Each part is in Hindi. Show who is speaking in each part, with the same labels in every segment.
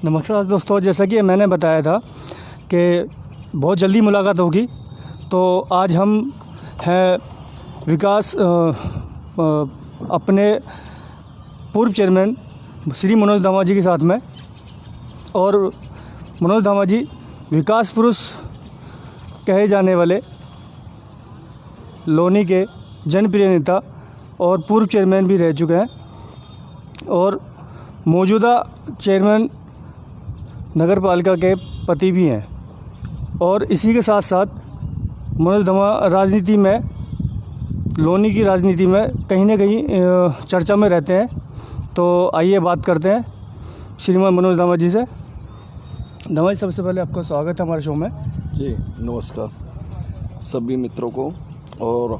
Speaker 1: नमस्कार दोस्तों, जैसा कि मैंने बताया था कि बहुत जल्दी मुलाकात होगी, तो आज हम हैं विकास अपने पूर्व चेयरमैन श्री मनोज धामा जी के साथ में। और मनोज धामा जी विकास पुरुष कहे जाने वाले लोनी के जनप्रिय नेता और पूर्व चेयरमैन भी रह चुके हैं और मौजूदा चेयरमैन नगर पालिका के पति भी हैं। और इसी के साथ साथ मनोज धामा राजनीति में, लोनी की राजनीति में कहीं ना कहीं चर्चा में रहते हैं। तो आइए बात करते हैं श्रीमान मनोज धामा जी से। धामा जी, सबसे पहले आपका स्वागत है हमारे शो में।
Speaker 2: जी नमस्कार सभी मित्रों को और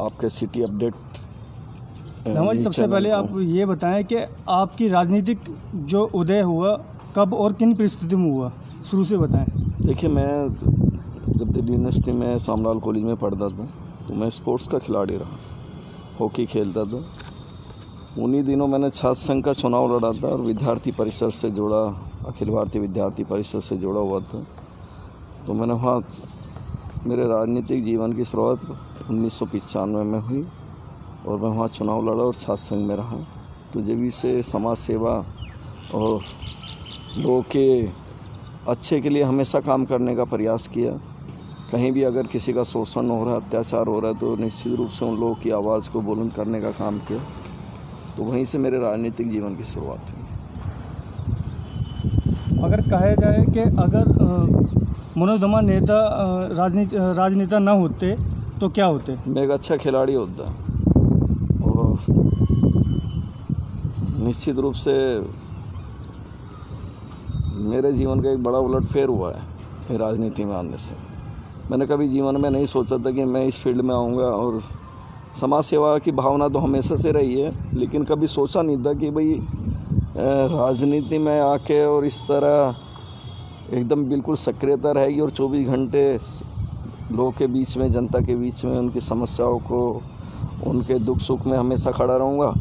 Speaker 2: आपके सिटी अपडेट।
Speaker 1: धामा जी, सबसे पहले आप ये बताएं कि आपकी राजनीतिक जो उदय हुआ कब और किन परिस्थिति में हुआ, शुरू से बताएं।
Speaker 2: देखिए, मैं जब दिल्ली यूनिवर्सिटी में सामलाल कॉलेज में पढ़ता था तो मैं स्पोर्ट्स का खिलाड़ी रहा, हॉकी खेलता था। उन्हीं दिनों मैंने छात्र संघ का चुनाव लड़ा था और विद्यार्थी परिषद से जुड़ा, अखिल भारतीय विद्यार्थी परिषद से जुड़ा हुआ था। तो मैंने वहाँ मेरे राजनीतिक जीवन की शुरुआत 1995 में हुई और मैं वहाँ चुनाव लड़ा और छात्र संघ में रहा। तो जब से समाज सेवा और लोगों के अच्छे के लिए हमेशा काम करने का प्रयास किया। कहीं भी अगर किसी का शोषण हो रहा है, अत्याचार हो रहा है, तो निश्चित रूप से उन लोगों की आवाज़ को बुलंद करने का काम किया। तो वहीं से मेरे राजनीतिक जीवन की शुरुआत हुई।
Speaker 1: अगर कहा जाए कि अगर मनोज धामा नेता राजनेता ना होते तो क्या होते?
Speaker 2: मैं एक अच्छा खिलाड़ी होता और निश्चित रूप से मेरे जीवन का एक बड़ा उलटफेर हुआ है राजनीति में आने से। मैंने कभी जीवन में नहीं सोचा था कि मैं इस फील्ड में आऊँगा। और समाज सेवा की भावना तो हमेशा से रही है, लेकिन कभी सोचा नहीं था कि भाई राजनीति में आके और इस तरह एकदम बिल्कुल सक्रियता रहेगी और 24 घंटे लोगों के बीच में, जनता के बीच में, उनकी समस्याओं को, उनके दुख सुख में हमेशा खड़ा रहूँगा।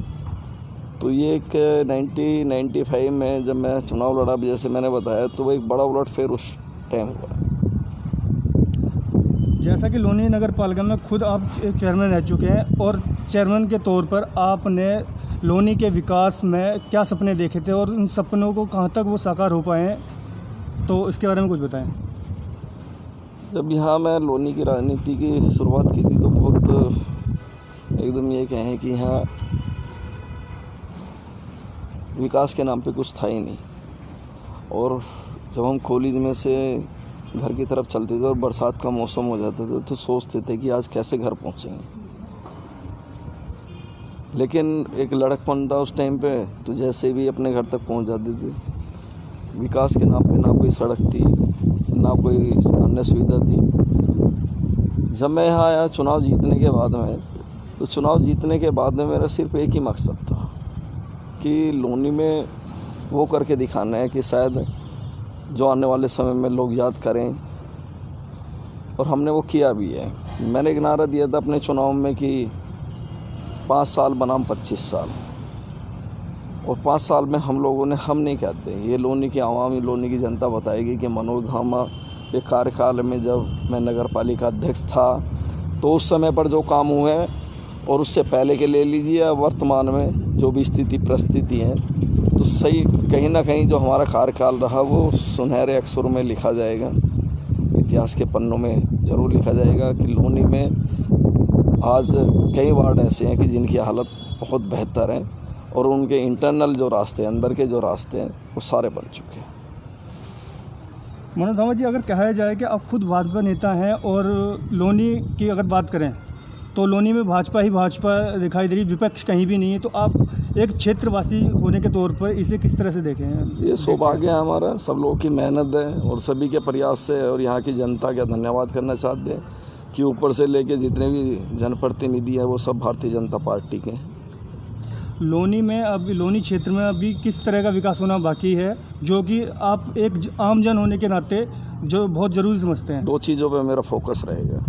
Speaker 2: तो ये एक 1995 में जब मैं चुनाव लड़ा, जैसे मैंने बताया, तो वो एक बड़ा उलटफेर उस टाइम हुआ।
Speaker 1: जैसा कि लोनी नगर पालिका में खुद आप चेयरमैन रह चुके हैं और चेयरमैन के तौर पर आपने लोनी के विकास में क्या सपने देखे थे और उन सपनों को कहाँ तक वो साकार हो पाए हैं, तो इसके बारे में कुछ बताएं।
Speaker 2: जब यहाँ मैं लोनी की राजनीति की शुरुआत की थी तो बहुत एकदम ये कहें कि यहाँ विकास के नाम पे कुछ था ही नहीं। और जब हम कॉलेज में से घर की तरफ चलते थे और बरसात का मौसम हो जाता था तो सोचते थे कि आज कैसे घर पहुँचेंगे। लेकिन एक लड़कपन था उस टाइम पे, तो जैसे भी अपने घर तक पहुँच जाते थे। विकास के नाम पे ना कोई सड़क थी, ना कोई अन्य सुविधा थी। जब मैं यहाँ आया चुनाव जीतने के बाद में, तो चुनाव जीतने के बाद में मेरा सिर्फ एक ही मकसद था कि लोनी में वो करके दिखाना है कि शायद जो आने वाले समय में लोग याद करें। और हमने वो किया भी है। मैंने एक नारा दिया था अपने चुनाव में कि 5 साल बनाम 25 साल। और 5 साल में हम लोगों ने, हम नहीं कहते, ये लोनी की आवाम, लोनी की जनता बताएगी कि मनोज धामा के कार्यकाल में जब मैं नगर पालिका अध्यक्ष था तो उस समय पर जो काम हुए हैं और उससे पहले के ले लीजिए, वर्तमान में जो भी स्थिति परिस्थिति है, तो सही कहीं ना कहीं जो हमारा कार्यकाल रहा वो सुनहरे अक्षरों में लिखा जाएगा, इतिहास के पन्नों में ज़रूर लिखा जाएगा कि लोनी में आज कई वार्ड ऐसे हैं कि जिनकी हालत बहुत बेहतर है और उनके इंटरनल जो रास्ते हैं, अंदर के जो रास्ते हैं, वो सारे बन चुके हैं।
Speaker 1: मनोज धामा जी, अगर कहा जाए कि आप खुद भाजपा नेता हैं और लोनी की अगर बात करें तो लोनी में भाजपा ही भाजपा दिखाई दे रही, विपक्ष कहीं भी नहीं है, तो आप एक क्षेत्रवासी होने के तौर पर इसे किस तरह से देखें?
Speaker 2: ये सौभाग्य है हमारा, सब लोगों की मेहनत है और सभी के प्रयास से, और यहाँ की जनता का धन्यवाद करना चाहते हैं कि ऊपर से लेके जितने भी जनप्रतिनिधि हैं वो सब भारतीय जनता पार्टी के हैं।
Speaker 1: लोनी में अभी, लोनी क्षेत्र में अभी किस तरह का विकास होना बाकी है, जो कि आप एक आम जन होने के नाते जो बहुत ज़रूरी समझते हैं?
Speaker 2: 2 चीज़ों पे मेरा फोकस रहेगा।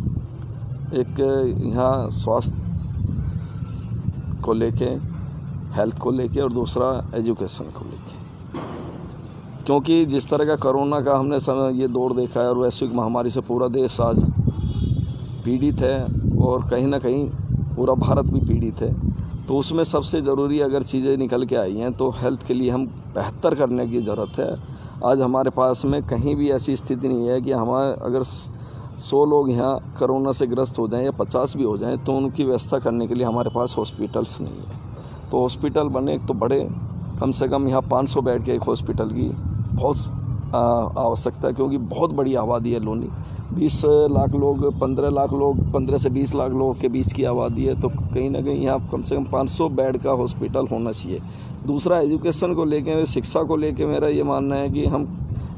Speaker 2: एक यहाँ स्वास्थ्य को लेके, हेल्थ को लेके, और दूसरा एजुकेशन को लेके। क्योंकि जिस तरह का कोरोना का हमने ये दौर देखा है और वैश्विक महामारी से पूरा देश आज पीड़ित है और कहीं ना कहीं पूरा भारत भी पीड़ित है, तो उसमें सबसे ज़रूरी अगर चीज़ें निकल के आई हैं तो हेल्थ के लिए हम बेहतर करने की ज़रूरत है। आज हमारे पास में कहीं भी ऐसी स्थिति नहीं है कि हमारे अगर 100 लोग यहाँ कोरोना से ग्रस्त हो जाएं या 50 भी हो जाएं तो उनकी व्यवस्था करने के लिए हमारे पास हॉस्पिटल्स नहीं है। तो हॉस्पिटल बने तो बड़े, कम से कम यहाँ 500 बेड के एक हॉस्पिटल की बहुत आवश्यकता है, क्योंकि बहुत बड़ी आबादी है लोनी। 20 लाख लोग, 15 लाख लोग, 15 से 20 लाख लोगों के बीच की आबादी है, तो कहीं ना कहीं यहाँ कम से कम 500 बेड का हॉस्पिटल होना चाहिए। दूसरा, एजुकेशन को लेके, शिक्षा को लेके मेरा ये मानना है कि हम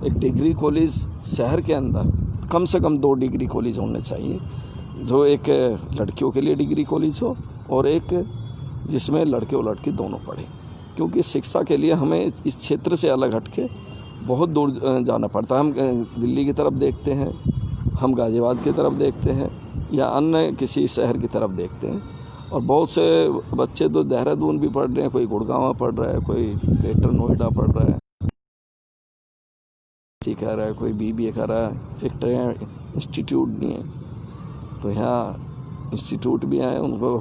Speaker 2: एक डिग्री कॉलेज शहर के अंदर कम से कम 2 डिग्री कॉलेज होने चाहिए, जो एक लड़कियों के लिए डिग्री कॉलेज हो और एक जिसमें लड़के और लड़की दोनों पढ़ें, क्योंकि शिक्षा के लिए हमें इस क्षेत्र से अलग हटके बहुत दूर जाना पड़ता है। हम दिल्ली की तरफ देखते हैं, हम गाज़ियाबाद की तरफ देखते हैं या अन्य किसी शहर की तरफ देखते हैं, और बहुत से बच्चे तो देहरादून भी पढ़ रहे हैं, कोई गुड़गांव पढ़ रहा है, कोई ग्रेटर नोएडा पढ़ रहा है, कर रहा है, कोई BBA कर रहा है। एक ट्रेन इंस्टीट्यूट नहीं है, तो यहाँ इंस्टीट्यूट भी हैं उनको,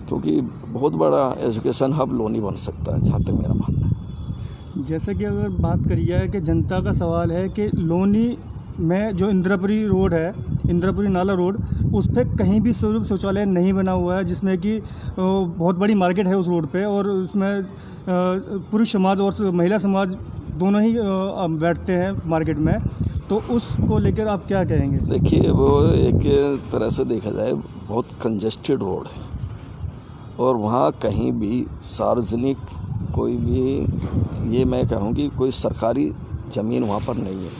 Speaker 2: क्योंकि बहुत बड़ा एजुकेशन हब लोनी बन सकता है, जहाँ तक मेरा मानना है।
Speaker 1: जैसे कि अगर बात करी जाए कि जनता का सवाल है कि लोनी में जो इंदिरापुरी रोड है, इंदिरापुरी नाला रोड, उस पर कहीं भी शौचालय नहीं बना हुआ है, जिसमें कि बहुत बड़ी मार्केट है उस रोड पे, और उसमें पुरुष समाज और महिला समाज दोनों ही बैठते हैं मार्केट में, तो उसको लेकर आप क्या कहेंगे?
Speaker 2: देखिए, वो एक तरह से देखा जाए बहुत कंजेस्टेड रोड है, और वहाँ कहीं भी सार्वजनिक कोई भी, ये मैं कहूँ कि कोई सरकारी ज़मीन वहाँ पर नहीं है,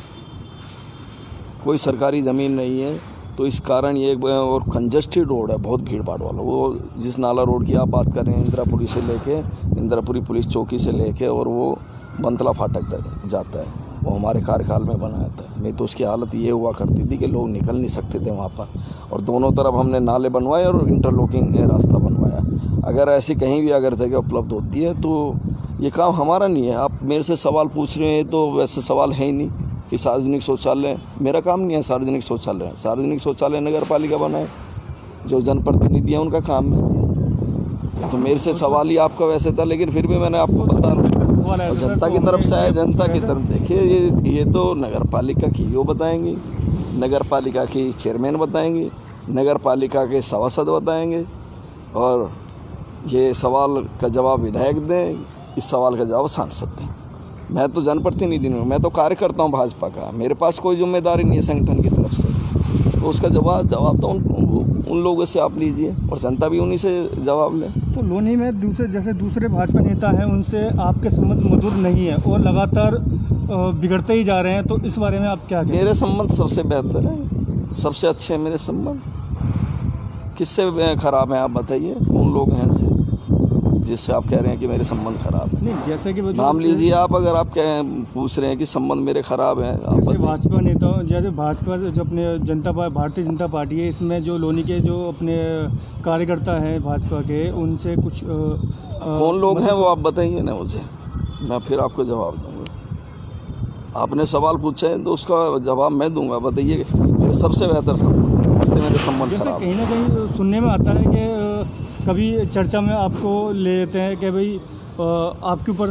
Speaker 2: कोई सरकारी ज़मीन नहीं है। तो इस कारण ये, और कंजेस्टेड रोड है, बहुत भीड़ भाड़ वाला। वो जिस नाला रोड की आप बात कर रहे हैं, इंदिरापुरी से लेके, इंदिरापुरी पुलिस चौकी से लेके और वो बंतला फाटक तक जाता है, वो हमारे कार्यकाल में बनाया था। नहीं तो उसकी हालत ये हुआ करती थी कि लोग निकल नहीं सकते थे वहाँ पर, और दोनों तरफ हमने नाले बनवाए और इंटरलॉकिंग रास्ता बनवाया। अगर ऐसी कहीं भी अगर जगह उपलब्ध होती है तो ये काम हमारा नहीं है। आप मेरे से सवाल पूछ रहे हैं तो वैसे सवाल है ही नहीं कि सार्वजनिक शौचालय, मेरा काम नहीं है सार्वजनिक शौचालय। सार्वजनिक शौचालय नगर पालिका बनाए, जो जनप्रतिनिधि हैं उनका काम है। तो मेरे से सवाल ही आपका वैसे था, लेकिन फिर भी मैंने आपको बता रहा हूँ, और जनता की तरफ से आए, जनता की तरफ। देखिए, ये तो नगर पालिका की वो बताएंगे, नगर पालिका की चेयरमैन बताएंगे, नगर पालिका के सभासद बताएंगे, और ये सवाल का जवाब विधायक दें, इस सवाल का जवाब सांसद दें। मैं तो जनप्रतिनिधि नहीं हूँ, मैं तो कार्यकर्ता हूँ भाजपा का, मेरे पास कोई जिम्मेदारी नहीं है संगठन की तरफ से। तो उसका जवाब तो उन लोगों से आप लीजिए, और जनता भी उन्हीं से जवाब ले।
Speaker 1: तो लोनी में दूसरे भाजपा नेता हैं, उनसे आपके संबंध मधुर नहीं है और लगातार बिगड़ते ही जा रहे हैं, तो इस बारे में आप क्या कहें?
Speaker 2: मेरे संबंध सबसे बेहतर है, सबसे अच्छे हैं मेरे संबंध। किससे खराब हैं आप बताइए? कौन लोग हैं ऐसे जिससे आप कह रहे हैं कि मेरे संबंध खराब है?
Speaker 1: नहीं, जैसे कि
Speaker 2: नाम लीजिए आप, अगर आप पूछ रहे हैं कि संबंध मेरे खराब हैं।
Speaker 1: जैसे भाजपा नेता, जैसे भाजपा जो अपने भारतीय जनता पार्टी है, इसमें जो लोनी के जो अपने कार्यकर्ता हैं भाजपा के, उनसे कुछ
Speaker 2: कौन लोग हैं वो आप बताइए ना मुझे, मैं फिर आपको जवाब दूँगा। आपने सवाल पूछे हैं तो उसका जवाब मैं दूंगा। बताइए मेरे सबसे बेहतर संबंध, इससे मेरे संबंध खराब।
Speaker 1: कहीं ना कहीं सुनने में आता है कि कभी चर्चा में आपको ले लेते हैं कि भाई आपके ऊपर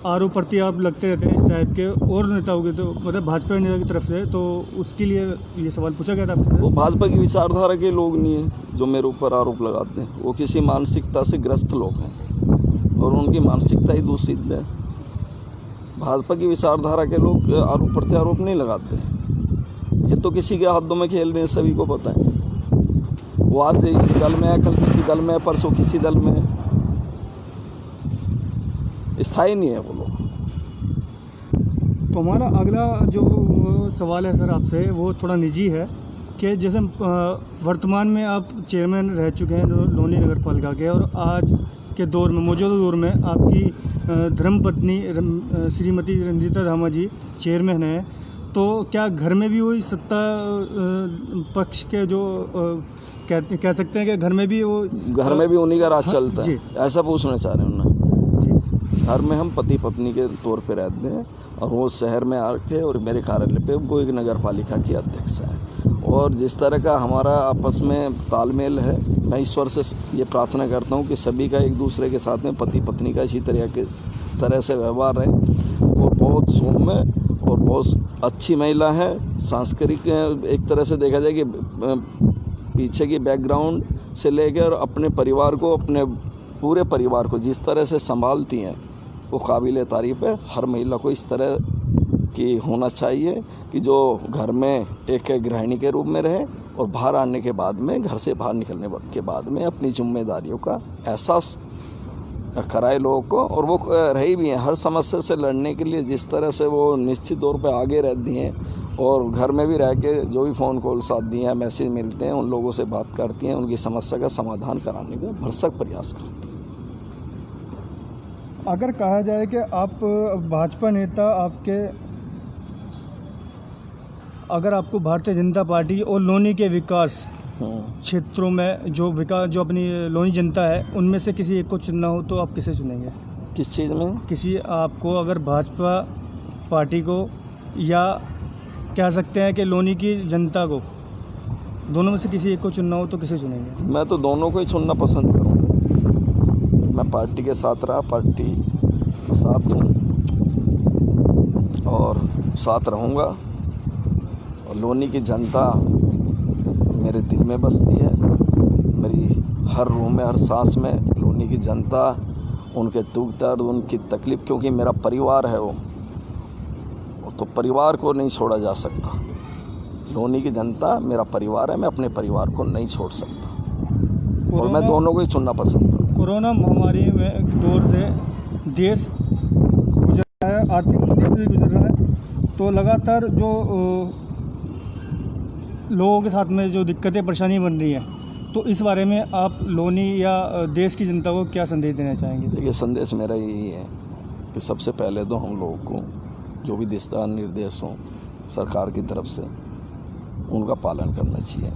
Speaker 1: आरोप प्रत्यारोप लगते रहते हैं इस टाइप के, और नेताओं के, तो मतलब भाजपा नेता की तरफ से, तो उसके लिए ये सवाल पूछा गया था आपसे।
Speaker 2: वो भाजपा की विचारधारा के लोग नहीं हैं जो मेरे ऊपर आरोप लगाते हैं, वो किसी मानसिकता से ग्रस्त लोग हैं और उनकी मानसिकता ही दूषित है। भाजपा की विचारधारा के लोग आरोप प्रत्यारोप नहीं लगाते हैं, ये तो किसी के हाथों में खेल रहे हैं, सभी को पता है। वो आज इस दल में है, कल किसी दल में है, परसों किसी दल में है, स्थायी नहीं है वो लोग।
Speaker 1: तो हमारा अगला जो सवाल है सर आपसे, वो थोड़ा निजी है कि जैसे वर्तमान में आप चेयरमैन रह चुके हैं लोनी नगर पालिका के, और आज के दौर में, मौजूदा दौर में आपकी धर्मपत्नी श्रीमती रंजीता धामा जी चेयरमैन हैं, तो क्या घर में भी वही सत्ता पक्ष के जो कह सकते हैं कि घर में भी वो,
Speaker 2: घर में भी उन्हीं का राज चलता है, ऐसा पूछना चाह रहे हैं ना? घर में हम पति पत्नी के तौर पे रहते हैं और वो शहर में आके और मेरे कार्यालय पे वो एक नगर पालिका की अध्यक्ष है। और जिस तरह का हमारा आपस में तालमेल है, मैं ईश्वर से ये प्रार्थना करता हूँ कि सभी का एक दूसरे के साथ में पति पत्नी का इसी तरह से व्यवहार रहे। वो बहुत सौम्य और बहुत अच्छी महिला है। सांस्कृतिक एक तरह से देखा जाए कि पीछे की बैकग्राउंड से लेकर अपने परिवार को, अपने पूरे परिवार को जिस तरह से संभालती हैं वो काबिल तारीफ़ है। हर महिला को इस तरह की होना चाहिए कि जो घर में एक गृहिणी के रूप में रहे और बाहर आने के बाद में, घर से बाहर निकलने के बाद में अपनी जिम्मेदारियों का एहसास कराए लोगों को। और वो रही भी हैं हर समस्या से लड़ने के लिए, जिस तरह से वो निश्चित तौर पे आगे रहती हैं और घर में भी रह के जो भी फ़ोन कॉल्स आती हैं, मैसेज मिलते हैं, उन लोगों से बात करती हैं, उनकी समस्या का समाधान कराने का भरसक प्रयास करती हैं।
Speaker 1: अगर कहा जाए कि आप भाजपा नेता, अगर आपको भारतीय जनता पार्टी और लोनी के विकास क्षेत्रों में जो अपनी लोनी जनता है उनमें से किसी एक को चुनना हो तो आप किसे चुनेंगे?
Speaker 2: किस चीज़ में?
Speaker 1: किसी आपको अगर भाजपा पार्टी को या कह सकते हैं कि लोनी की जनता को, दोनों में से किसी एक को चुनना हो तो किसे चुनेंगे?
Speaker 2: मैं तो दोनों को ही चुनना पसंद करूँगा। मैं पार्टी के साथ रहा, पार्टी के साथ हूँ और साथ रहूँगा। और लोनी की जनता मेरे दिल में बसती है, मेरी हर रूह में, हर सांस में लोनी की जनता, उनके दुख दर्द, उनकी तकलीफ़, क्योंकि मेरा परिवार है वो तो परिवार को नहीं छोड़ा जा सकता। लोनी की जनता मेरा परिवार है, मैं अपने परिवार को नहीं छोड़ सकता और मैं दोनों को ही चुनना पसंद करूँ।
Speaker 1: कोरोना महामारी में दौर से देश गुजर रहा है, आर्थिक मंदी से भी गुजर रहा है, तो लगातार जो लोगों के साथ में जो दिक्कतें परेशानी बन रही हैं, तो इस बारे में आप लोनी या देश की जनता को क्या संदेश देना चाहेंगे?
Speaker 2: देखिए, संदेश मेरा यही है कि सबसे पहले तो हम लोगों को जो भी दिशा निर्देश हों सरकार की तरफ से उनका पालन करना चाहिए।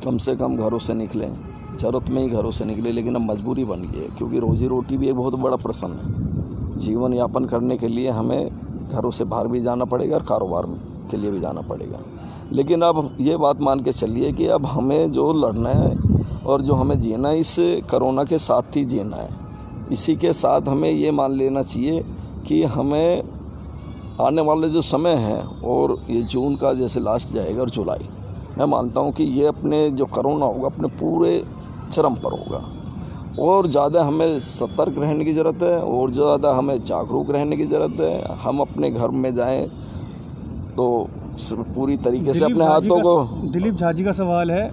Speaker 2: कम से कम घरों से निकलें, ज़रूरत में ही घरों से निकले, लेकिन अब मजबूरी बन गई है क्योंकि रोजी रोटी भी एक बहुत बड़ा प्रश्न है। जीवन यापन करने के लिए हमें घरों से बाहर भी जाना पड़ेगा और कारोबार के लिए भी जाना पड़ेगा। लेकिन अब ये बात मान के चलिए कि अब हमें जो लड़ना है और जो हमें जीना है, इस कोरोना के साथ ही जीना है। इसी के साथ हमें ये मान लेना चाहिए कि हमें आने वाले जो समय है और ये जून का जैसे लास्ट जाएगा और जुलाई, मैं मानता हूँ कि ये अपने जो कोरोना होगा अपने पूरे चरम पर होगा और ज़्यादा हमें सतर्क रहने की ज़रूरत है और ज़्यादा हमें जागरूक रहने की ज़रूरत है। हम अपने घर में जाएं तो पूरी तरीके से अपने हाथों को।
Speaker 1: दिलीप झा जी का सवाल है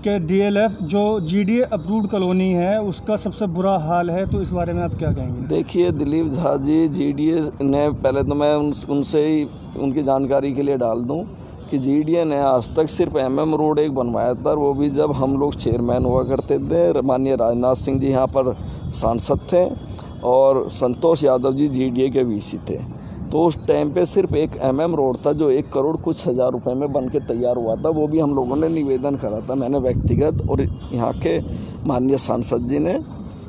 Speaker 1: कि डीएलएफ जो जीडीए अप्रूव्ड कॉलोनी है उसका सबसे बुरा हाल है, तो इस बारे में आप क्या कहेंगे?
Speaker 2: देखिए, दिलीप झा जी जीडीए ने, पहले तो मैं उनसे ही उनकी जानकारी के लिए डाल दूं कि जीडीए ने आज तक सिर्फ एमएम रोड एक बनवाया था, वो भी जब हम लोग चेयरमैन हुआ करते थे। माननीय राजनाथ सिंह जी यहाँ पर सांसद थे और संतोष यादव जी जीडीए के वीसी थे। तो उस टाइम पे सिर्फ एक एमएम रोड था जो 1 करोड़ कुछ हज़ार रुपए में बन के तैयार हुआ था। वो भी हम लोगों ने निवेदन करा था, मैंने व्यक्तिगत और यहाँ के माननीय सांसद जी ने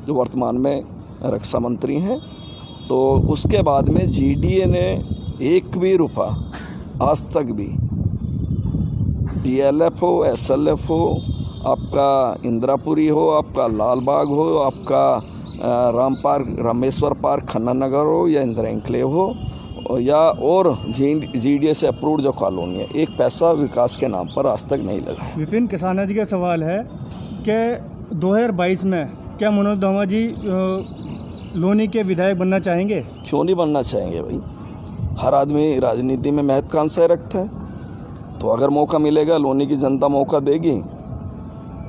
Speaker 2: जो वर्तमान में रक्षा मंत्री हैं। तो उसके बाद में जीडीए ने एक भी रुपया आज तक भी, डीएलएफ हो, एसएलएफ हो, आपका इंदिरापुरी हो, आपका लालबाग हो, आपका राम पार्क, रामेश्वर पार्क, खन्ना नगर हो या इंदिरा एन्क्लेव हो या और जीडीए से अप्रूव्ड जो कॉलोनी है, एक पैसा विकास के नाम पर आज तक नहीं लगा है।
Speaker 1: विपिन किसाना जी का सवाल है कि 2022 में क्या मनोज दामा जी लोनी के विधायक बनना चाहेंगे?
Speaker 2: क्यों नहीं बनना चाहेंगे भाई? हर आदमी राजनीति में महत्वाकांक्षाएं रखता है, तो अगर मौका मिलेगा, लोनी की जनता मौका देगी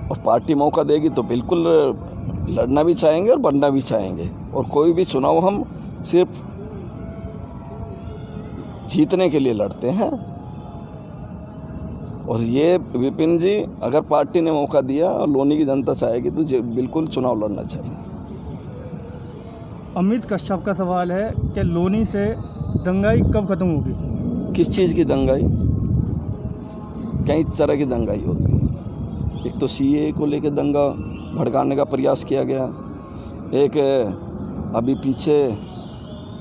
Speaker 2: और पार्टी मौका देगी तो बिल्कुल लड़ना भी चाहेंगे और बनना भी चाहेंगे। और कोई भी चुनाव हम सिर्फ जीतने के लिए लड़ते हैं। और ये विपिन जी, अगर पार्टी ने मौका दिया और लोनी की जनता चाहेगी तो बिल्कुल चुनाव लड़ना चाहिए।
Speaker 1: अमित कश्यप का सवाल है कि लोनी से दंगाई कब खत्म होगी?
Speaker 2: किस चीज़ की दंगाई? कई तरह की दंगाई होती है। एक तो सीए को लेकर दंगा भड़काने का प्रयास किया गया, एक अभी पीछे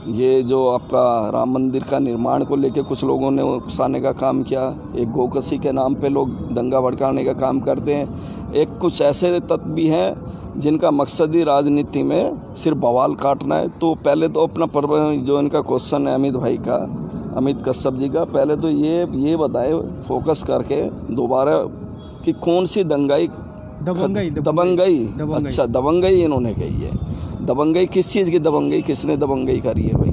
Speaker 2: ये जो आपका राम मंदिर का निर्माण को लेके कुछ लोगों ने उकसाने का काम किया, एक गोकशी के नाम पे लोग दंगा भड़काने का काम करते हैं, एक कुछ ऐसे तत्व भी हैं जिनका मकसद ही राजनीति में सिर्फ बवाल काटना है। तो पहले तो अपना जो इनका क्वेश्चन है अमित भाई का, अमित कश्यप जी का, पहले तो ये बताए फोकस करके दोबारा कि कौन सी दबंगई। अच्छा, दबंगई इन्होंने कही है। दबंगई किस चीज़ की दबंगई, किसने दबंगई करी है भाई?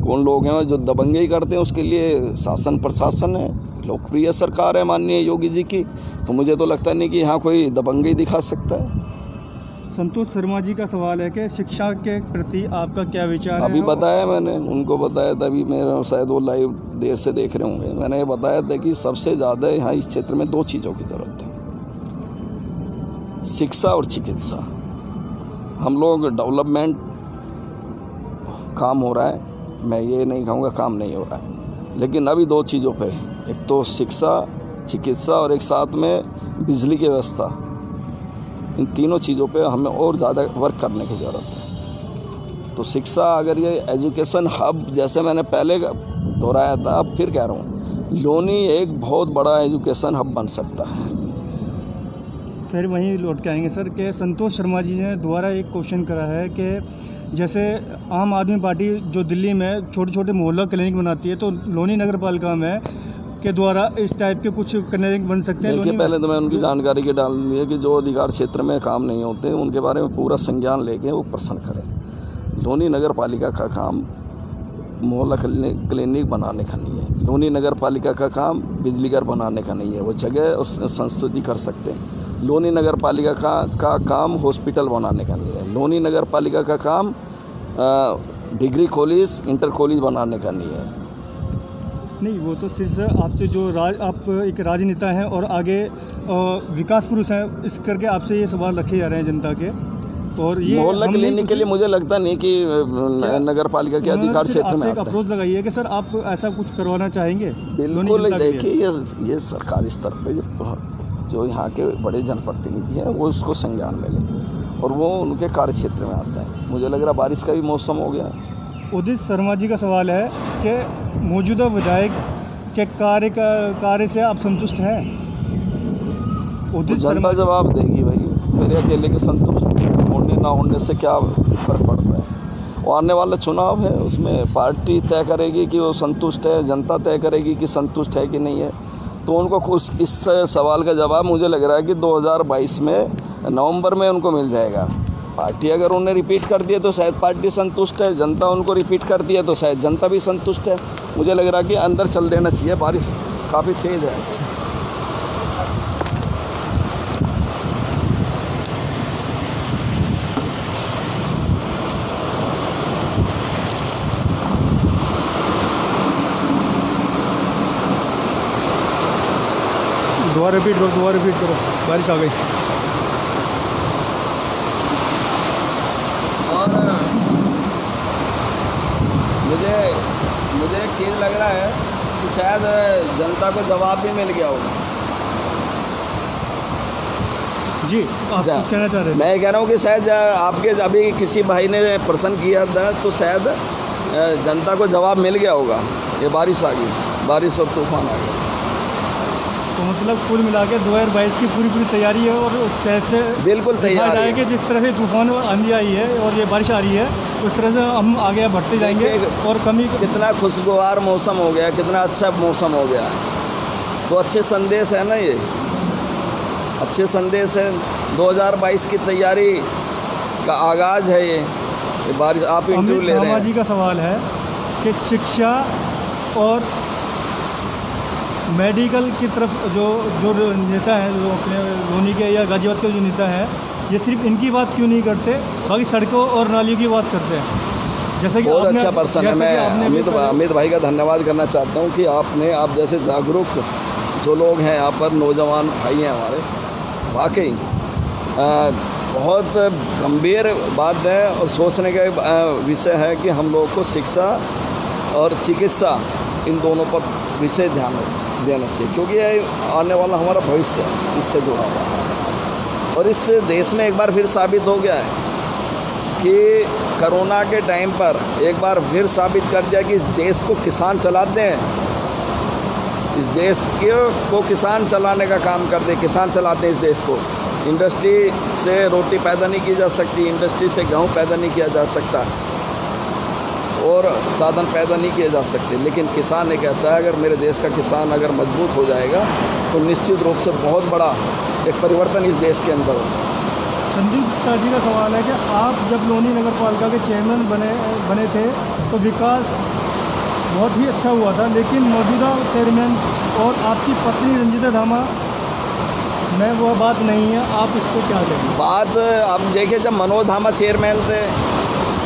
Speaker 2: कौन लोग हैं जो दबंगई करते हैं? उसके लिए शासन प्रशासन है, लोकप्रिय सरकार है माननीय योगी जी की। तो मुझे तो लगता नहीं कि यहाँ कोई दबंगई दिखा सकता है।
Speaker 1: संतोष शर्मा जी का सवाल है कि शिक्षा के प्रति आपका क्या विचार है?
Speaker 2: अभी बताया मैंने, उनको बताया था, अभी मेरा शायद वो लाइव देर से देख रहे होंगे। मैंने ये बताया था कि सबसे ज़्यादा यहाँ इस क्षेत्र में 2 चीज़ों की ज़रूरत है, शिक्षा और चिकित्सा। हम लोग डेवलपमेंट काम हो रहा है, मैं ये नहीं कहूँगा काम नहीं हो रहा है, लेकिन अभी 2 चीज़ों पे, एक तो शिक्षा चिकित्सा और एक साथ में बिजली की व्यवस्था। इन तीनों चीज़ों पे हमें और ज़्यादा वर्क करने की ज़रूरत है। तो शिक्षा, अगर ये एजुकेशन हब, जैसे मैंने पहले दोहराया था, अब फिर कह रहा हूँ, लोनी एक बहुत बड़ा एजुकेशन हब बन सकता है।
Speaker 1: फिर वहीं लौट के आएंगे सर कि संतोष शर्मा जी ने दोबारा एक क्वेश्चन करा है कि जैसे आम आदमी पार्टी जो दिल्ली में छोटे छोटे मोहल्ला क्लिनिक बनाती है, तो लोनी नगर पालिका में के द्वारा इस टाइप के कुछ क्लिनिक बन सकते हैं?
Speaker 2: देखिए, पहले तो मैं उनकी जानकारी के डाल दी है कि जो अधिकार क्षेत्र में काम नहीं होते उनके बारे में पूरा संज्ञान लेके वो प्रश्न करें। लोनी नगर पालिका का काम मोहल्ला क्लिनिक बनाने का नहीं है। लोनी नगर पालिका का काम बिजली घर बनाने का नहीं है। वो जगह और संस्तुति कर सकते हैं। लोनी नगर पालिका का काम हॉस्पिटल बनाने का नहीं है। लोनी नगर पालिका का काम डिग्री कॉलेज, इंटर कॉलेज बनाने का नहीं है।
Speaker 1: नहीं, वो तो सिर्फ आपसे जो आप एक राजनेता हैं और आगे विकास पुरुष हैं, इस करके आपसे ये सवाल रखे जा रहे हैं जनता के। और ये
Speaker 2: मोहल्ला क्लिनिक के लिए मुझे लगता नहीं कि नगर पालिका के अधिकार क्षेत्र में आता है।
Speaker 1: अप्रोच लगाई है कि सर आप ऐसा कुछ करवाना चाहेंगे?
Speaker 2: बिल्कुल, देखिए ये सरकारी स्तर पे जो यहाँ के बड़े जनप्रतिनिधि हैं वो उसको संज्ञान में लें और वो उनके कार्य क्षेत्र में आता है। मुझे लग रहा बारिश का भी मौसम हो गया।
Speaker 1: उदित शर्मा जी का सवाल है कि मौजूदा विधायक के कार्य से आप संतुष्ट हैं?
Speaker 2: उदित जनता जवाब देगी भाई, मेरे अकेले के संतुष्ट होने ना होने से क्या फर्क पड़ता है। वो आने वाला चुनाव है, उसमें पार्टी तय करेगी कि वो संतुष्ट है, जनता तय करेगी कि संतुष्ट है कि नहीं है। तो उनको कुछ इस सवाल का जवाब मुझे लग रहा है कि 2022 में नवंबर में उनको मिल जाएगा। पार्टी अगर उन्हें रिपीट कर दिया तो शायद पार्टी संतुष्ट है, जनता उनको रिपीट कर दिया तो शायद जनता भी संतुष्ट है। मुझे लग रहा है कि अंदर चल देना चाहिए। बारिश काफ़ी तेज़ है।
Speaker 1: दोबारा रिपीट करो, बारिश आ गई।
Speaker 2: और मुझे एक चीज़ लग रहा है कि शायद जनता को जवाब भी मिल गया होगा।
Speaker 1: जी, आप कुछ कहना चाह रहे हैं?
Speaker 2: मैं कह रहा हूँ कि शायद आपके अभी किसी भाई ने प्रश्न किया था तो शायद जनता को जवाब मिल गया होगा। ये बारिश आ गई, बारिश और तूफान आ गया।
Speaker 1: तो मतलब कुल मिला के 2022 की पूरी तैयारी है और उस तरह से
Speaker 2: बिल्कुल तैयार है
Speaker 1: कि जिस तरह से तूफान और आंधी आई है और ये बारिश आ रही है, उस तरह से हम आगे बढ़ते जाएंगे। और कमी
Speaker 2: कितना खुशगवार मौसम हो गया, कितना अच्छा मौसम हो गया। तो अच्छे संदेश है ना, ये अच्छे संदेश है। 2022 की तैयारी का आगाज़ है ये बारिश। आप इंटरव्यू ले रहे हैं।
Speaker 1: जी का सवाल है कि शिक्षा और मेडिकल की तरफ जो नेता हैं, जो अपने लोनी के या गाजियाबाद के जो नेता हैं, ये सिर्फ इनकी बात क्यों नहीं करते, बाकी सड़कों और नालियों की बात करते हैं? जैसे कि
Speaker 2: बहुत अच्छा पर्सन है। मैं अमित भाई का धन्यवाद करना चाहता हूँ कि आप जैसे जागरूक जो लोग हैं यहाँ पर, नौजवान भाई हैं हमारे, वाकई बहुत गंभीर बात है और सोचने का विषय है कि हम लोगों को शिक्षा और चिकित्सा इन दोनों पर विशेष ध्यान देना चाहिए, क्योंकि ये आने वाला हमारा भविष्य है, इससे जुड़ा हुआ है। और इस देश में एक बार फिर साबित हो गया है कि कोरोना के टाइम पर एक बार फिर साबित कर दिया कि इस देश को किसान चलाते हैं। इस देश को किसान चलाने का काम करते हैं, किसान चलाते हैं इस देश को। इंडस्ट्री से रोटी पैदा नहीं की जा सकती, इंडस्ट्री से गेहूँ पैदा नहीं किया जा सकता और साधन पैदा नहीं किए जा सकते। लेकिन किसान एक ऐसा है, अगर मेरे देश का किसान अगर मजबूत हो जाएगा तो निश्चित रूप से बहुत बड़ा एक परिवर्तन इस देश के अंदर होगा।
Speaker 1: संदीप गुप्ता जी का सवाल है कि आप जब लोनी नगर पालिका के चेयरमैन बने थे तो विकास बहुत ही अच्छा हुआ था, लेकिन मौजूदा चेयरमैन और आपकी पत्नी रंजीता धामा में वो बात नहीं है, आप इस पर क्या कहेंगे?
Speaker 2: बात आप देखिए, जब मनोज धामा चेयरमैन थे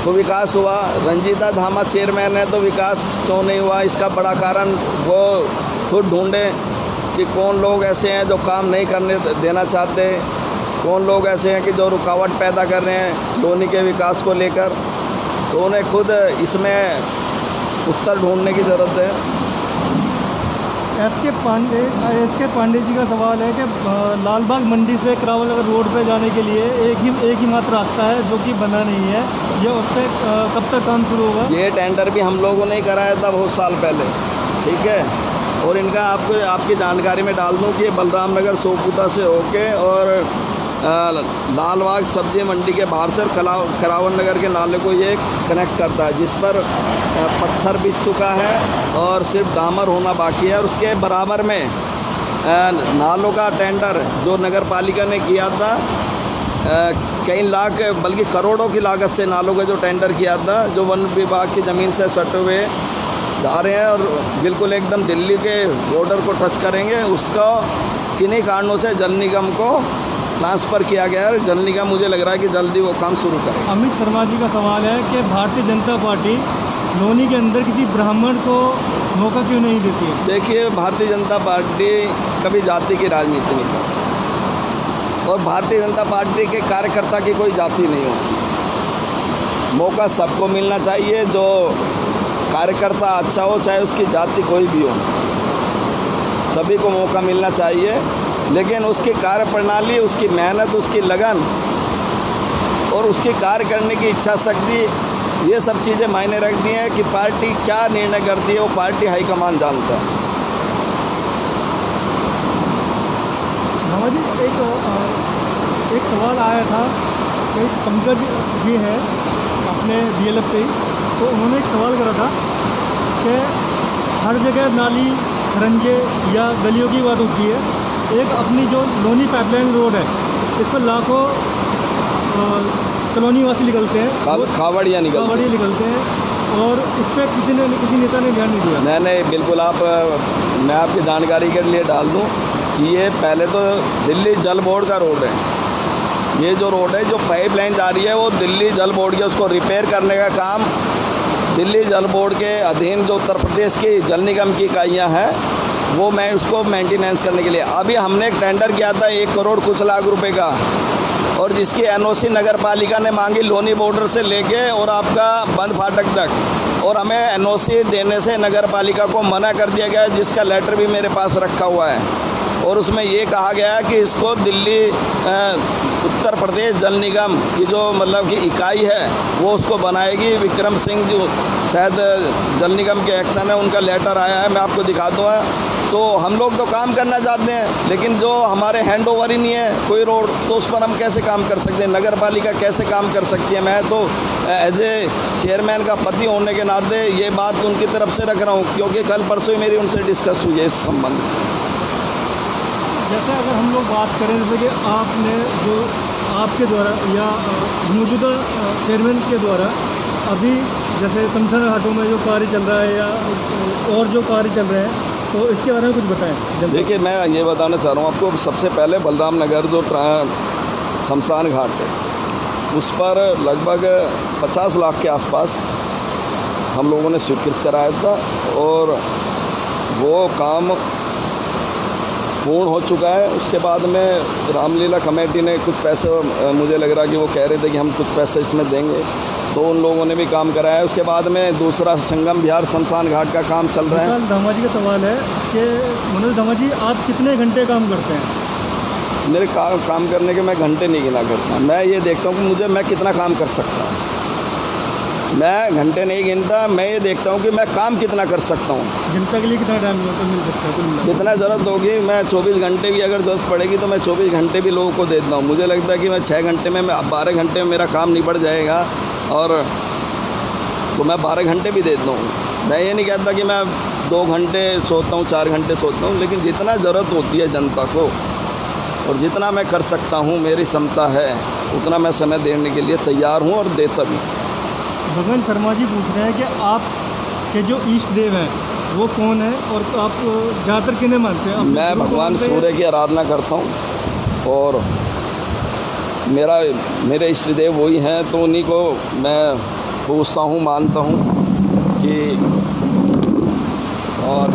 Speaker 2: तो विकास हुआ, रंजीता धामा चेयरमैन है तो विकास क्यों नहीं हुआ? इसका बड़ा कारण वो खुद ढूंढें कि कौन लोग ऐसे हैं जो काम नहीं करने देना चाहते, कौन लोग ऐसे हैं कि जो रुकावट पैदा कर रहे हैं लोनी के विकास को लेकर। तो उन्हें खुद इसमें उत्तर ढूंढने की ज़रूरत है।
Speaker 1: एस के पांडे जी का सवाल है कि लालबाग मंडी से करावल नगर रोड पे जाने के लिए एक ही मात्र रास्ता है जो कि बना नहीं है, ये उस पर कब तक काम शुरू होगा?
Speaker 2: ये टेंडर भी हम लोगों ने कराया था बहुत साल पहले, ठीक है। और इनका आपकी जानकारी में डाल दूं कि ये बलराम नगर सोपूता से होके और लालबाग सब्जी मंडी के बाहर से करावल नगर के नाले को ये कनेक्ट करता है, जिस पर पत्थर बिछ चुका है और सिर्फ डामर होना बाकी है। और उसके बराबर में नालों का टेंडर जो नगर पालिका ने किया था, कई लाख बल्कि करोड़ों की लागत से नालों का जो टेंडर किया था, जो वन विभाग की ज़मीन से सटे हुए जा रहे हैं और बिल्कुल एकदम दिल्ली के बॉर्डर को टच करेंगे, उसका किन्हीं कारणों से जल निगम को ट्रांसफ़र किया गया है। जल निगम मुझे लग रहा है कि जल्दी वो काम शुरू करे।
Speaker 1: अमित शर्मा जी का सवाल है कि भारतीय जनता पार्टी लोनी के अंदर किसी ब्राह्मण को मौका क्यों नहीं देती है?
Speaker 2: देखिए, भारतीय जनता पार्टी कभी जाति की राजनीति नहीं करती और भारतीय जनता पार्टी के कार्यकर्ता की कोई जाति नहीं होती। मौका सबको मिलना चाहिए, जो कार्यकर्ता अच्छा हो चाहे उसकी जाति कोई भी हो, सभी को मौका मिलना चाहिए। लेकिन उसकी कार्यप्रणाली, उसकी मेहनत, उसकी लगन और उसकी कार्य करने की इच्छा शक्ति, ये सब चीज़ें मायने रखती हैं कि पार्टी क्या निर्णय करती है वो पार्टी हाईकमान जानता है।
Speaker 1: धामा जी, एक सवाल आया था कि पंकज जी हैं अपने DLF से, तो उन्होंने एक सवाल करा था कि हर जगह नाली खरंजे या गलियों की बात होती है, एक अपनी जो लोनी पाइपलाइन रोड है इस पर लाखों कॉलोनी वासी निकलते हैं,
Speaker 2: खावड़िया
Speaker 1: निकलते हैं और इस पर किसी नेता ने ध्यान नहीं दिया।
Speaker 2: नहीं, बिल्कुल मैं आपकी जानकारी के लिए डाल दूं कि ये पहले तो दिल्ली जल बोर्ड का रोड है। ये जो रोड है, जो पाइपलाइन जा रही है, वो दिल्ली जल बोर्ड के, उसको रिपेयर करने का काम दिल्ली जल बोर्ड के अधीन जो उत्तर प्रदेश की जल निगम की इकाइयाँ हैं, वो मैं उसको मेंटेनेंस करने के लिए अभी हमने एक टेंडर किया था 1 करोड़ कुछ लाख रुपए का, और जिसकी NOC नगर पालिका ने मांगी लोनी बॉर्डर से लेके और आपका बंद फाटक तक, और हमें NOC देने से नगर पालिका को मना कर दिया गया, जिसका लेटर भी मेरे पास रखा हुआ है। और उसमें ये कहा गया है कि इसको दिल्ली उत्तर प्रदेश जल निगम की जो मतलब कि इकाई है वो उसको बनाएगी। विक्रम सिंह जो शायद जल निगम के एक्शन है, उनका लेटर आया है, मैं आपको दिखा दूँगा। तो हम लोग तो काम करना चाहते हैं, लेकिन जो हमारे हैंड ओवर ही नहीं है कोई रोड, तो उस पर हम कैसे काम कर सकते हैं? नगर पालिका कैसे काम कर सकती है? मैं तो एज ए चेयरमैन का पति होने के नाते ये बात उनकी तरफ से रख रहा हूँ, क्योंकि कल परसों ही मेरी उनसे डिस्कस हुई है इस संबंध में।
Speaker 1: जैसे अगर हम लोग बात करें, जैसे कि आपने जो आपके द्वारा या मौजूदा चेयरमैन के द्वारा अभी जैसे शमशान घाटों में जो कार्य चल रहा है या और जो कार्य चल रहे हैं, तो इसके बारे में कुछ बताएं।
Speaker 2: देखिए, मैं ये बताना चाह रहा हूँ आपको, सबसे पहले बलराम नगर जो शमशान घाट है, उस पर लगभग 50 लाख के आसपास हम लोगों ने स्वीकृत कराया था और वो काम पूर्ण हो चुका है। उसके बाद में रामलीला कमेटी ने कुछ पैसे, मुझे लग रहा कि वो कह रहे थे कि हम कुछ पैसे इसमें देंगे, तो उन लोगों ने भी काम कराया है। उसके बाद में दूसरा संगम विहार शमशान घाट का काम चल रहा है।
Speaker 1: धामा जी का सवाल है कि मनोज धामा जी, आप कितने घंटे काम करते हैं?
Speaker 2: मेरे काम करने के मैं घंटे नहीं गिना करता, मैं ये देखता हूँ कि मैं कितना काम कर सकता हूँ। मैं घंटे नहीं गिनता, मैं ये देखता हूँ कि मैं काम कितना कर सकता हूँ।
Speaker 1: जनता के लिए कितना टाइम मिल सकता है कुल मिला के?
Speaker 2: जितना ज़रूरत होगी, मैं 24 घंटे भी अगर ज़रूरत पड़ेगी तो मैं 24 घंटे भी लोगों को देता हूँ। मुझे लगता है कि मैं 6 घंटे में, मैं 12 घंटे में मेरा काम निपट जाएगा, और तो मैं 12 घंटे भी देता हूँ। मैं ये नहीं कहता कि मैं 2 घंटे सोता हूँ, 4 घंटे सोता हूँ, लेकिन जितना ज़रूरत होती है जनता को और जितना मैं कर सकता हूँ, मेरी क्षमता है, उतना मैं समय देने के लिए तैयार हूँ और देता भी।
Speaker 1: भगवान शर्मा जी पूछ रहे हैं कि आपके जो इष्ट देव हैं वो कौन है, और आप ज़्यादातर किन्हें मानते हैं? अपने
Speaker 2: मैं
Speaker 1: गुरु को
Speaker 2: भगवान
Speaker 1: मानते हैं?
Speaker 2: सूर्य की आराधना करता हूँ, और मेरे इष्ट देव वही हैं, तो उन्हीं को मैं पूछता हूँ, मानता हूँ कि। और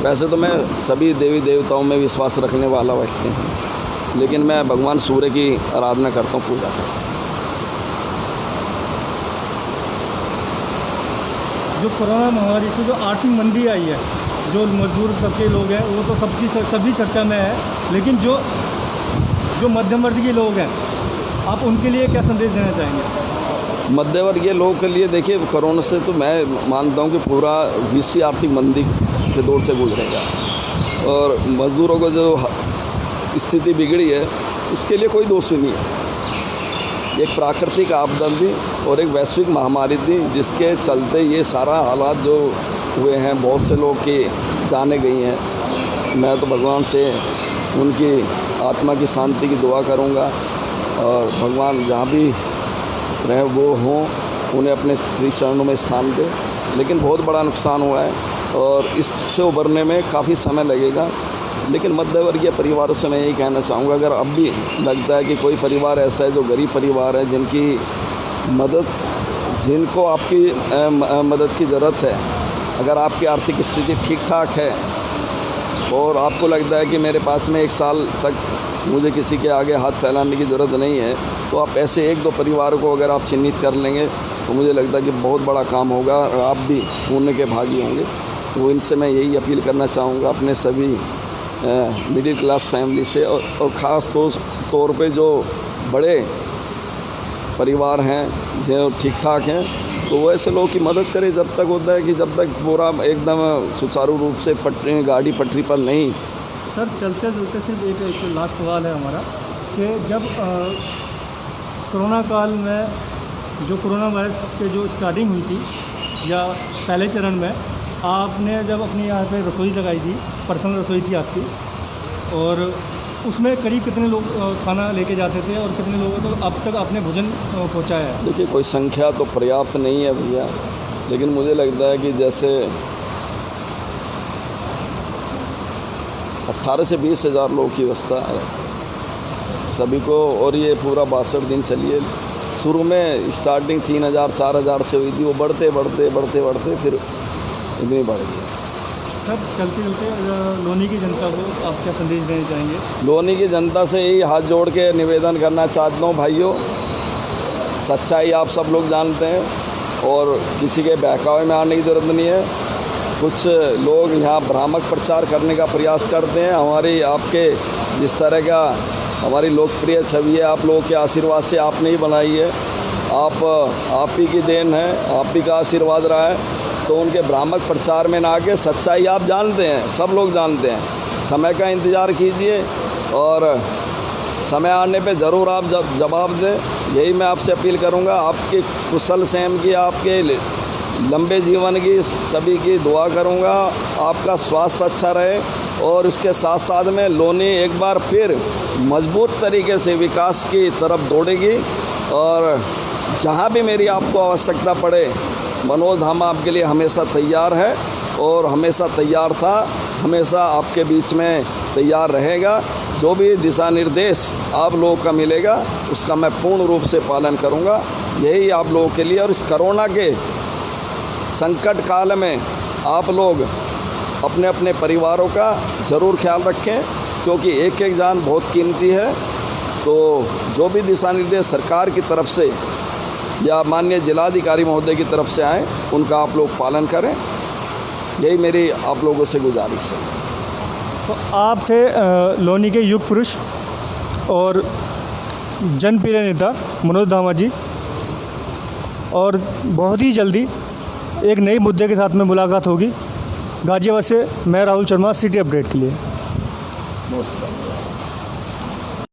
Speaker 2: वैसे तो मैं सभी देवी देवताओं में विश्वास रखने वाला व्यक्ति हूँ, लेकिन मैं भगवान सूर्य की आराधना करता हूँ, पूजा करता हूँ।
Speaker 1: जो कोरोना महामारी से जो आर्थिक मंदी आई है, जो मजदूर तबके लोग हैं वो तो सभी चर्चा में है, लेकिन जो मध्यम वर्ग के लोग हैं, आप उनके लिए क्या संदेश देना चाहेंगे?
Speaker 2: मध्यवर्गीय लोगों के लिए देखिए, कोरोना से तो मैं मानता हूँ कि पूरा विश्व आर्थिक मंदी के दौर से गुजरेगा, और मजदूरों को जो स्थिति बिगड़ी है उसके लिए कोई दोषी नहीं है। एक प्राकृतिक आपदा थी और एक वैश्विक महामारी थी, जिसके चलते ये सारा हालात जो हुए हैं, बहुत से लोग की जाने गई हैं। मैं तो भगवान से उनकी आत्मा की शांति की दुआ करूँगा, और भगवान जहाँ भी रहे वो हों, उन्हें अपने श्री चरणों में स्थान दे। लेकिन बहुत बड़ा नुकसान हुआ है, और इससे उभरने में काफ़ी समय लगेगा। लेकिन मध्यवर्गीय परिवारों से मैं यही कहना चाहूँगा, अगर अब भी लगता है कि कोई परिवार ऐसा है जो गरीब परिवार है, जिनको आपकी मदद की ज़रूरत है, अगर आपकी आर्थिक स्थिति ठीक ठाक है और आपको लगता है कि मेरे पास में 1 साल तक मुझे किसी के आगे हाथ फैलाने की ज़रूरत नहीं है, तो आप ऐसे 1-2 परिवारों को अगर आप चिन्हित कर लेंगे तो मुझे लगता है कि बहुत बड़ा काम होगा, और आप भी पुण्य के भागी होंगे। तो इनसे मैं यही अपील करना चाहूँगा अपने सभी मिडिल क्लास फैमिली से, और ख़ास तौर पे जो बड़े परिवार हैं जो ठीक ठाक हैं, तो वो ऐसे लोगों की मदद करें। जब तक होता है कि जब तक पूरा एकदम सुचारू रूप से गाड़ी पटरी पर नहीं।
Speaker 1: सर, चलते चलते सिर्फ एक लास्ट सवाल है हमारा, कि जब कोरोना काल में जो कोरोना वायरस के जो स्टार्टिंग हुई थी, या पहले चरण में आपने जब अपनी यहाँ पे रसोई लगाई थी, पर्सनल रसोई थी आपकी, और उसमें करीब कितने लोग खाना लेके जाते थे, और कितने लोगों को अब तक आपने भोजन पहुँचाया है?
Speaker 2: देखिए, कोई संख्या तो पर्याप्त नहीं है भैया, लेकिन मुझे लगता है कि जैसे 18 से 20 हज़ार लोगों की व्यवस्था है सभी को, और ये पूरा 62 दिन चलिए। शुरू में स्टार्टिंग 3,000 4,000 से हुई थी, वो बढ़ते फिर इतनी बढ़ गई।
Speaker 1: सर, चलते चलते लोनी की जनता को आप क्या संदेश देना चाहेंगे?
Speaker 2: लोनी की जनता से यही हाथ जोड़ के निवेदन करना चाहता हूँ, भाइयों, सच्चाई आप सब लोग जानते हैं, और किसी के बहकावे में आने की ज़रूरत नहीं है। कुछ लोग यहाँ भ्रामक प्रचार करने का प्रयास करते हैं। हमारी आपके जिस तरह का हमारी लोकप्रिय छवि है, आप लोगों के आशीर्वाद से आपने ही बनाई है, आप ही की देन है, आप ही का आशीर्वाद रहा है। तो उनके भ्रामक प्रचार में ना आके सच्चाई आप जानते हैं, सब लोग जानते हैं। समय का इंतज़ार कीजिए, और समय आने पे ज़रूर आप जवाब दें। यही मैं आपसे अपील करूँगा। आपके कुशल क्षेम की, आपके लंबे जीवन की, सभी की दुआ करूँगा। आपका स्वास्थ्य अच्छा रहे, और उसके साथ साथ में लोनी एक बार फिर मजबूत तरीके से विकास की तरफ दौड़ेगी, और जहाँ भी मेरी आपको आवश्यकता पड़े, मनोज धाम आपके लिए हमेशा तैयार है, और हमेशा तैयार था, हमेशा आपके बीच में तैयार रहेगा। जो भी दिशा निर्देश आप लोगों का मिलेगा, उसका मैं पूर्ण रूप से पालन करूँगा। यही आप लोगों के लिए। और इस कोरोना के संकट काल में आप लोग अपने अपने परिवारों का ज़रूर ख्याल रखें, क्योंकि एक एक जान बहुत कीमती है। तो जो भी दिशा निर्देश सरकार की तरफ से या माननीय जिलाधिकारी महोदय की तरफ से आए, उनका आप लोग पालन करें। यही मेरी आप लोगों से गुजारिश है।
Speaker 1: तो आप थे लोनी के युग पुरुष और जनप्रिय नेता मनोज धामा जी, और बहुत ही जल्दी एक नई मुद्दे के साथ में मुलाकात होगी। गाज़ियाबाद से मैं राहुल शर्मा, सिटी अपडेट के लिए।
Speaker 2: नमस्कार।